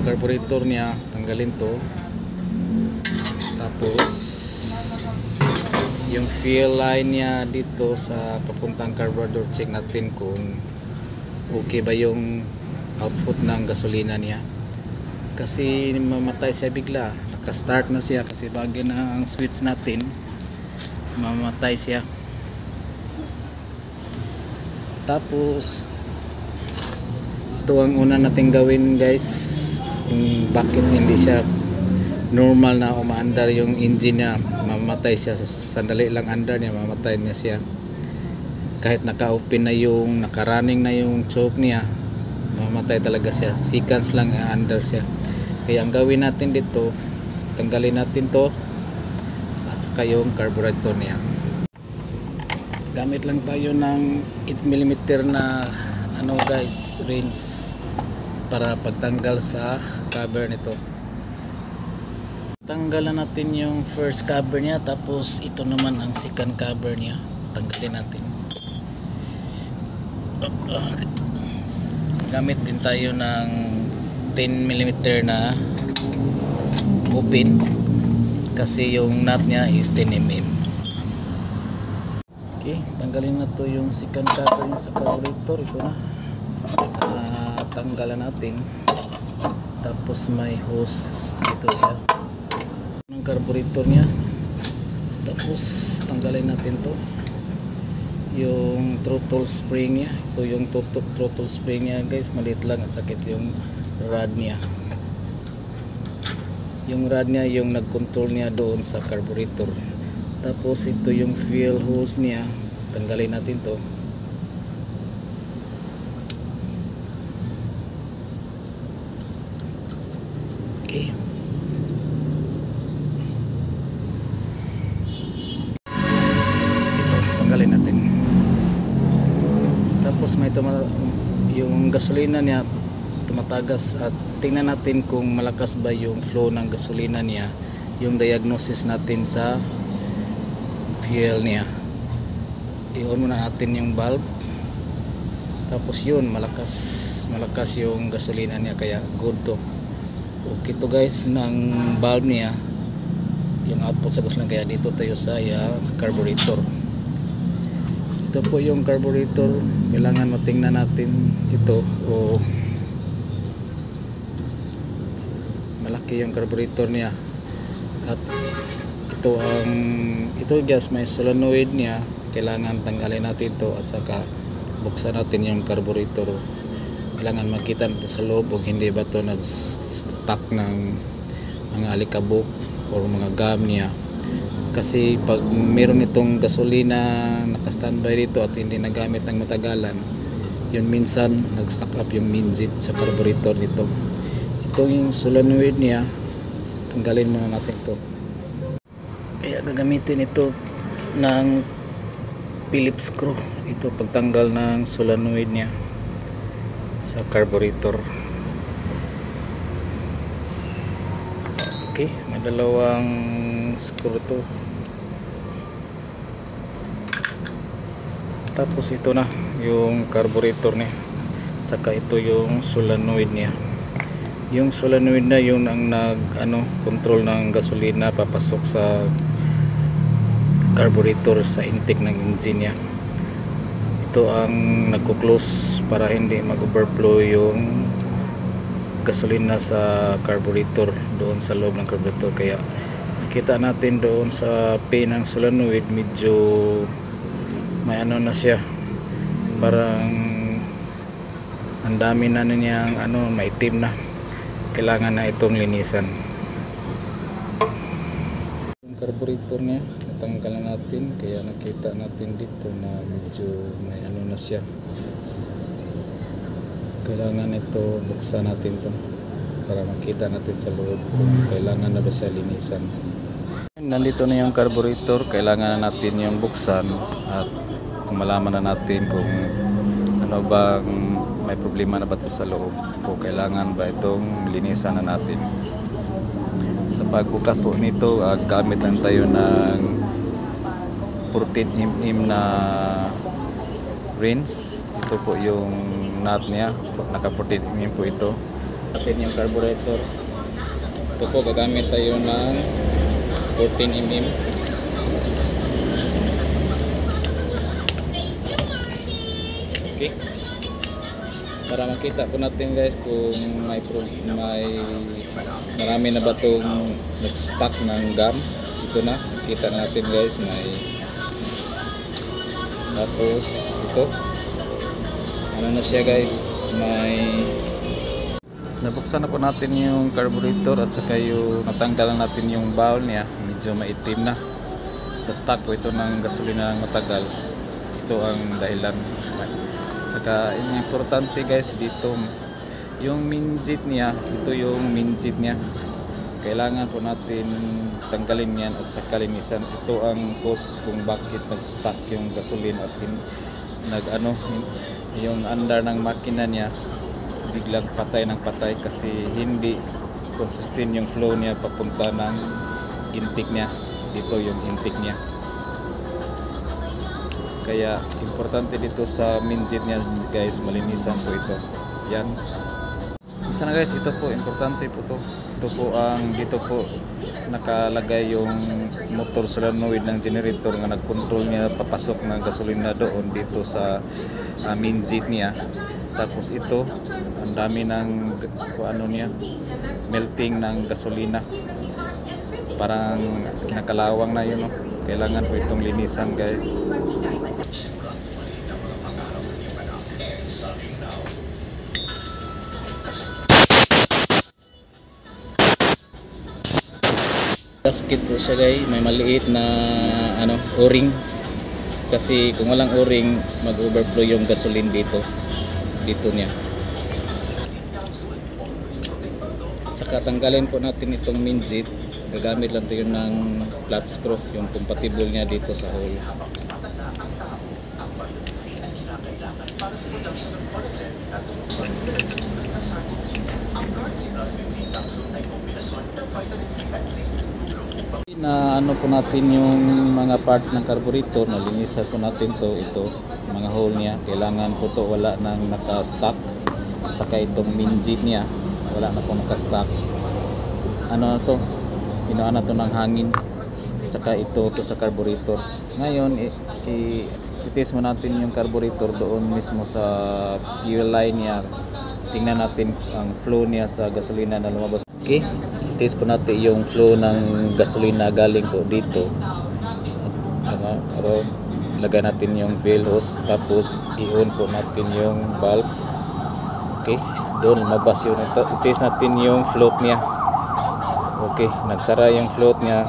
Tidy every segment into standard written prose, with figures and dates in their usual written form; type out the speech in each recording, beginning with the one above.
yung carburetor niya, tanggalin to. Tapos yung fuel line niya dito sa papuntang carburetor, check natin kung okay ba yung output ng gasolina niya. Kasi mamatay siya bigla, naka-start na siya kasi bago na ang switch natin, mamatay siya. Tapos ito ang una nating gawin guys, kung bakit hindi siya normal na umaandar yung engine niya, mamatay siya sa sandali lang andar niya, mamatay niya siya. Kahit naka-open na yung, naka-running na yung choke niya, mamatay talaga siya, seconds lang andar siya. Kaya ang gawin natin dito, tanggalin natin to at saka yung carburetor niya. Gamit lang tayo ng 8mm na ano guys, wrench para pagtanggal sa cover nito. Tanggalan natin yung first cover niya, tapos ito naman ang second cover niya, tanggalin natin. Gamit din tayo ng 10mm na open kasi yung nut niya is 10mm. Okay, tanggalin na to yung second cover niya sa carburetor. Ito na, tanggalan natin. Tapos may hose dito siya ng carburetor niya. Tapos tanggalin natin to, yung throttle spring niya. Ito yung throttle spring niya guys, maliit lang at sakit yung rod niya. Yung rod niya yung nag-control niya doon sa carburetor. Tapos ito yung fuel hose niya, tanggalin natin to. Okay, ito tanggalin natin. Tapos may yung gasolina niya tumatagas, at tingnan natin kung malakas ba yung flow ng gasolina niya, yung diagnosis natin sa fuel niya. I-on muna natin yung valve, tapos yun, malakas yung gasolina niya, kaya good to. Okay to guys, ng valve niya yung output sa gasolina, kaya dito tayo sa carburetor. Ito po yung carburetor, kailangan matingnan natin ito, o malaki yung carburetor niya. At ito guys, may solenoid niya, kailangan tanggalin natin to at saka buksan natin yung carburetor. Kailangan makita natin sa loob kung hindi ba to nag-stuck ng mga alikabok or mga gum niya. Kasi pag meron itong gasolina naka-standby dito at hindi nagamit ng matagalan, yun minsan nag-stuck up yung minjit sa carburetor nito. Ito yung solenoid niya, tanggalin muna natin to. Kaya gagamitin ito ng Phillips screw, ito pagtanggal ng solenoid niya sa carburetor. Okay, may dalawang screw to. Tapos ito na yung carburetor niya, saka ito yung solenoid niya. Yung solenoid na yung ang control ng gasolina papasok sa carburetor sa intake ng engine niya. Ito ang nagko-close para hindi mag-overflow yung gasolina sa carburetor doon sa loob ng carburetor. Kaya nakita natin doon sa pin ng solenoid, medyo may na siya, parang ang dami na niyang maitim na, kailangan na itong linisan. Yung carburetor niya natanggalan natin, kaya nakita natin dito na medyo may na siya. Kailangan ito buksan natin to para makita natin sa loob kung kailangan na ba siya linisan. Nandito na yung carburetor, kailangan na natin yung buksan at kung malaman na natin kung ano bang may problema na ba ito sa loob o kailangan ba itong linisan na natin. Sa pagbukas po nito, gamit lang tayo ng 14mm na rinse. Ito po yung nut niya, naka 14mm po ito. Atin yung carburetor. Ito po, gagamit tayo ng 14mm. Okay. Para makita po natin guys kung may marami na ba itong nag-stock ng gum. Ito na, kita natin guys, may tapos ito ano na siya guys, may nabuksan na po natin yung carburetor at saka yung natanggalan natin yung bowl niya, medyo maitim na sa stock po ito ng gasolina ng matagal. Ito ang dahilan. Saka yung importante guys dito yung minjit niya, ito yung minjit niya, kailangan po natin tanggalin yan at saka linisan. Ito ang cause kung bakit nag-stuck yung gasoline at yung andar ng makina niya biglang patay ng patay kasi hindi consistent yung flow niya papunta ng intake niya. Dito yung intake niya. Kaya importante dito sa minjit niya guys, malinisan po ito. Yan. Isa na guys, ito po importante po to. Ito po ang dito po nakalagay yung motor solenoid ng generator nga nagkontrol niya papasok ng gasolina doon dito sa minjit niya. Tapos ito ang dami ng ano niya, melting ng gasolina. Parang kinakalawang na yun, no? Kailangan po itong linisan guys. Gasket po siya guys, may maliit na o-ring. Kasi kung walang o-ring, mag-overflow yung gasoline dito niya. Saka tanggalin po natin itong minjit. Gagamit lang tayo ng flat screw, yung compatible niya dito sa hole. Na ano po natin yung mga parts ng carburetor, nalinisan po natin ito mga hole niya, kailangan po to wala nang naka-stock. Saka itong minjit niya wala na po naka-stock. Ano to, kinuha na to ng hangin. Saka ito sa carburetor. Ngayon i-test mo natin yung carburetor doon mismo sa fuel line niya. Tingnan natin ang flow niya sa gasolina na lumabas. Okay, i-test po natin yung flow ng gasolina galing po dito. Pero lagay natin yung fuel hose, tapos i-on po natin yung valve. Okay, doon lumabas yun. I-test natin yung float niya. Okay, nagsara yung float niya.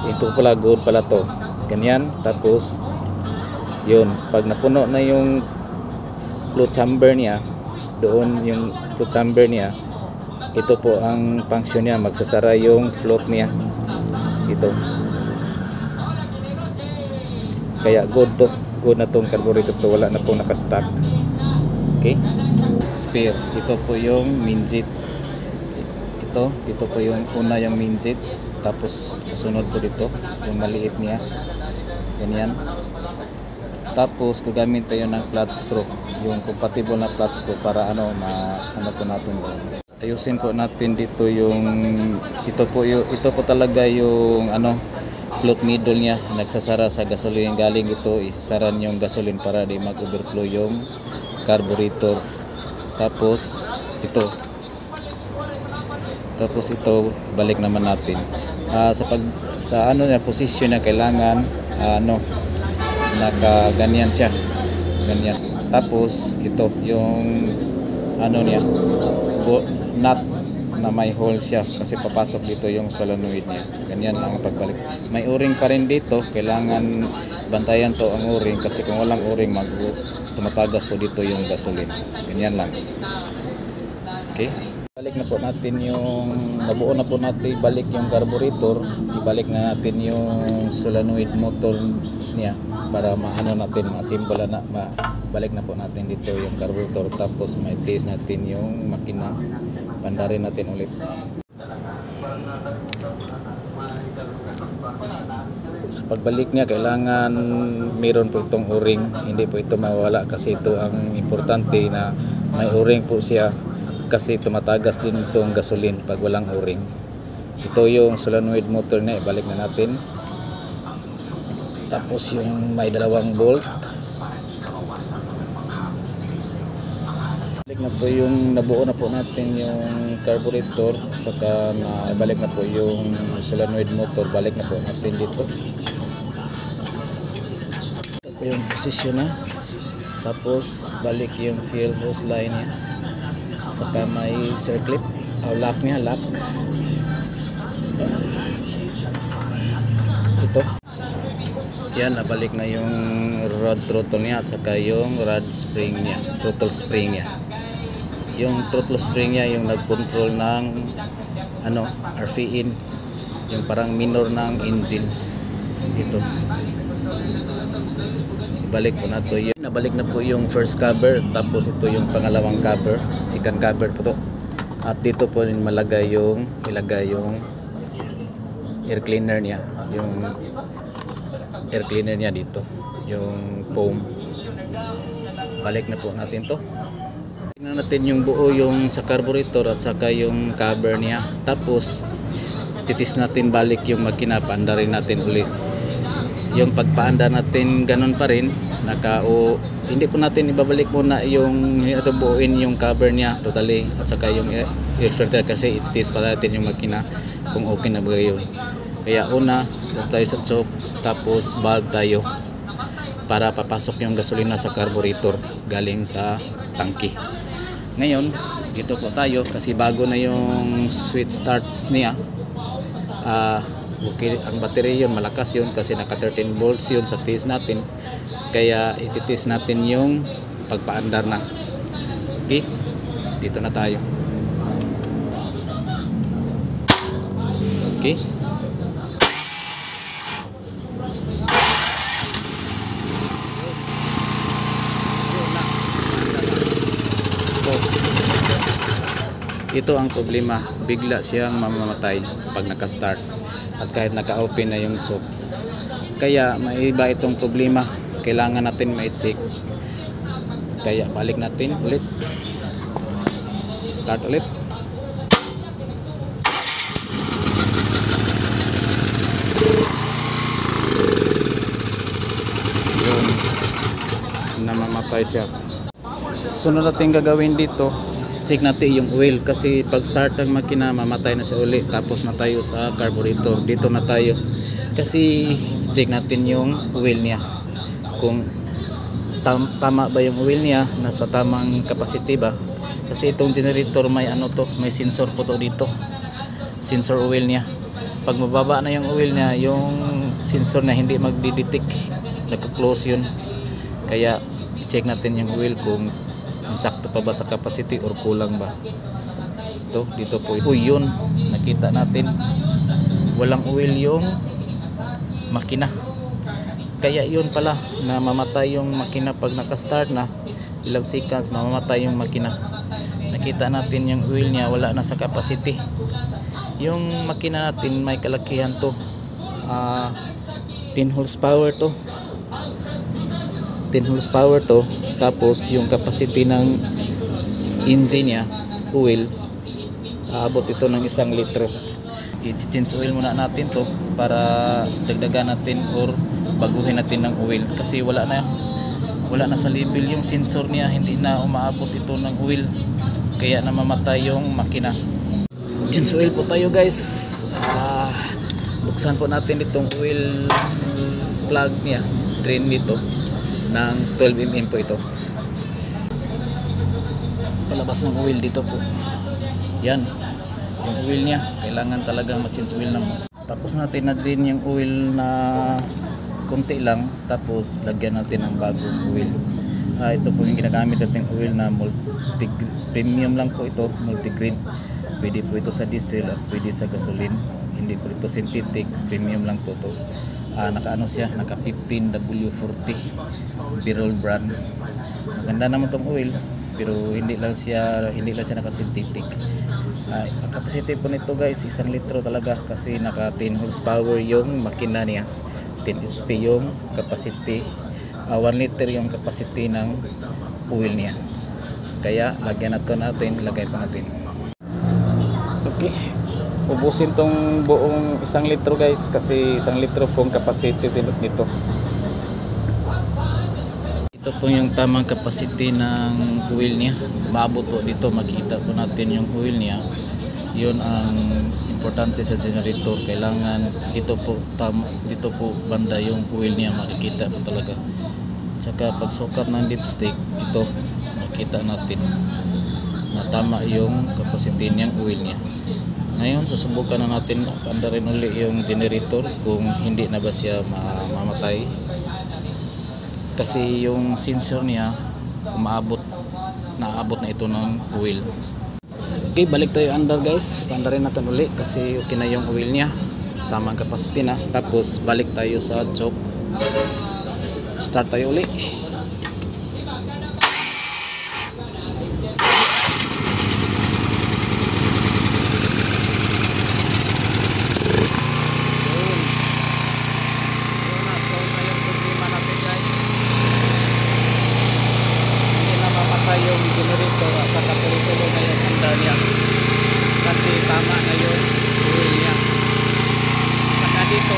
Ito pala, good pala to. Ganyan, tapos yun, pag napuno na yung float chamber niya, doon yung float chamber niya, ito po ang function niya, magsasara yung float niya. Ito. Kaya good na tong carburetor to, wala na po nakastock. Okay, spare. Ito po yung minjit. Dito po yung una yung minjit, tapos kasunod po dito yung maliit niya, ganyan. Tapos gagamit tayo ng flat screw, yung compatible na flat screw para ano po natin doon. Ayusin po natin dito yung ito po talaga yung float needle niya, nagsasara sa gasoline. Galing ito, isasaran yung gasoline para di mag-overflow yung carburetor. Tapos ito balik naman natin. Sa position niya kailangan nakaganyan siya, ganyan. Tapos ito yung niya, nut na may hole siya kasi papasok dito yung solenoid niya. Ganyan lang ang pagbalik. May o-ring pa rin dito, kailangan bantayan to ang o-ring kasi kung walang o-ring tumatagas po dito yung gasoline. Ganyan lang. Okay, balik na po natin yung nabuo na po natin, balik yung carburetor, ibalik na natin yung solenoid motor niya para masimbala na, balik na po natin dito yung carburetor. Tapos may test natin yung makina, pandarin natin ulit. Sa pagbalik niya kailangan mayroon po itong o-ring, hindi po ito mawala kasi ito ang importante na may o-ring po siya kasi tumatagas din itong gasoline pag walang o-ring. Ito yung solenoid motor na, ibalik na natin. Tapos yung may dalawang bolt, balik na po yung nabuo na po natin yung carburetor, at saka ibalik na po yung solenoid motor, balik na po natin dito. Ito po yung posisyon na. Tapos balik yung fuel hose line niya, at saka may circlip lock niya, lock. Ito yan, nabalik na yung rod throttle niya, at saka yung rod spring niya, throttle spring niya. Yung throttle spring niya yung nag-control ng RPM, yung parang minor ng engine. Ito, ibalik po na to. Nabalik na po yung first cover, tapos ito yung pangalawang cover, second cover po to. At dito po rin ilagay yung air cleaner niya, yung air cleaner niya dito, yung foam. Balik na po natin to. Tingnan natin yung buo, yung sa carburetor at saka yung cover niya. Tapos titis natin balik yung makina, paandarin natin ulit. Yung pagpaanda natin ganun pa rin, hindi po natin ibabalik muna yung buuin yung cover niya totally, at saka yung air filter, kasi itis pa natin yung makina kung okay na ba yun. Kaya una, tayo sa choke, tapos valve tayo para papasok yung gasolina sa carburetor galing sa tangke. Ngayon dito po tayo, kasi bago na yung switch starts niya. Okay, ang battery yun malakas yun, kasi naka 13 volts yun sa test natin, kaya ititis natin yung pagpaandar na. Okay, dito na tayo. Okay, ito ang problema, bigla siyang mamamatay pag naka-start at kahit naka-open na yung choke. Kaya may iba itong problema, kailangan natin ma-check. Kaya balik natin ulit, start ulit. Yun, namamatay siya. Sunod natin gagawin dito, check natin yung oil, kasi pag start ng makina mamatay na siya ulit. Tapos na tayo sa carburetor, dito na tayo, kasi check natin yung oil niya kung tama ba yung oil niya, nasa tamang capacity ba. Kasi itong generator may may sensor po to dito, sensor oil niya. Pag mababa na yung oil niya, yung sensor na hindi magdi-detect, naka-close yun. Kaya i-check natin yung oil kung sakto pa ba sa capacity or kulang ba. Ito, dito po. Yun, nakita natin walang oil yung makina. Kaya yun pala, na mamatay yung makina pag naka-start na, ilang seconds mamamatay yung makina. Nakita natin yung oil niya wala na sa capacity. Yung makina natin may kalakihan to, 10 horsepower to. 10 horsepower to. Tapos yung capacity ng engine niya, oil, aabot ito ng 1 litro. I-change oil muna natin to para dagdagan natin or baguhin natin ng oil, kasi wala na sa level yung sensor niya, hindi na umaabot ito ng oil, kaya namamatay yung makina. Change oil po tayo guys. Buksan po natin itong oil plug niya, drain nito ng 12mm po ito. Palabas ng oil dito po. Yan, yung oil niya, kailangan talagang ma-change oil na mo. Tapos natin na drain yung oil na konti lang, tapos lagyan natin ng bagong oil. Ito po yung ginagamit natin oil na premium lang po ito, multigrade. Pwede po ito sa diesel at pwede sa gasoline. Hindi po ito synthetic, premium lang po ito. Naka siya, naka 15W40 Birol brand. Maganda naman tong oil, pero hindi lang siya naka-synthetic. Ang capacity po nito guys, 1 litro talaga, kasi naka 10 horsepower yung makina niya. 10 HP yung capacity, 1 liter yung capacity ng oil niya. Kaya lagyan natin, lagay pa natin. Okay, ubusin tong buong 1 litro guys, kasi 1 litro pong capacity nito. Ito po yung tamang capacity ng oil niya. Maabot po dito, makita po natin yung oil niya. Yun ang importante sa generator. Kailangan dito po banda yung oil niya, makikita po talaga. Tsaka pagsukat ng dipstick, ito makita natin na tama yung capacity niyang oil niya. Ngayon susubukan na natin andarin uli yung generator kung hindi na ba siya mamatay, kasi yung sensor niya naabot na ito ng oil. Okay, balik tayo under guys, pandarin natin uli kasi okay na yung oil niya, tamang capacity na. Tapos balik tayo sa choke, start tayo uli. Yung generator at saka tuloy-tuloy na yung andar niya kasi tama na yung oil niya. Saka dito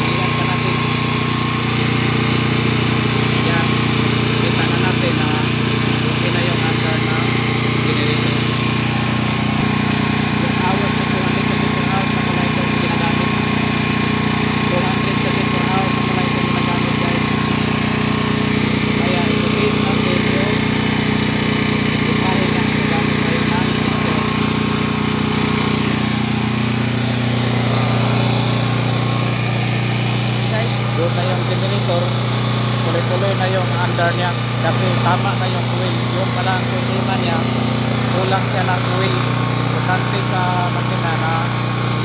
ilan pa natin yan, kita na natin na okay na yung andar ng generator. Yung hours na 200 hours na pala itong ginagamit, 200 hours na pala itong ginagamit guys. Kaya isulit natin yung doon na yung generator, tuloy-tuloy na yung under niya kasi tama na yung oil. Yun pala ang problema niya, kulang siya ng oil. Importante sa makina na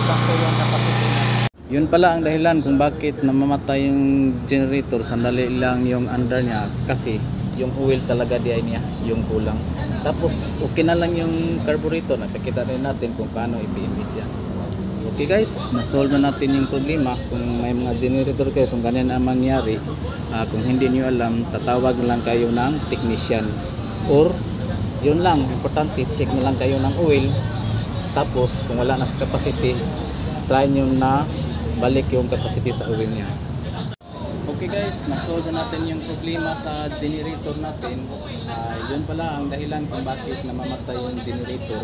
sakto yung capacity niya. Yun pala ang dahilan kung bakit namamatay yung generator, sandali lang yung under niya kasi yung oil talaga di niya yung kulang. Tapos okay na lang yung carburetor, nakikita rin natin kung paano i-PMS yan. Okay guys, na-solve na natin yung problema. Kung may mga generator kayo, kung ganyan ang mangyari, kung hindi niyo alam, tatawag lang kayo ng technician, or yun lang, importante, check na lang kayo ng oil. Tapos kung wala na sa capacity, try nyo na balik yung capacity sa oil niya. Okay guys, na-solve na natin yung problema sa generator natin. Yun pala ang dahilan kung bakit namamatay yung generator.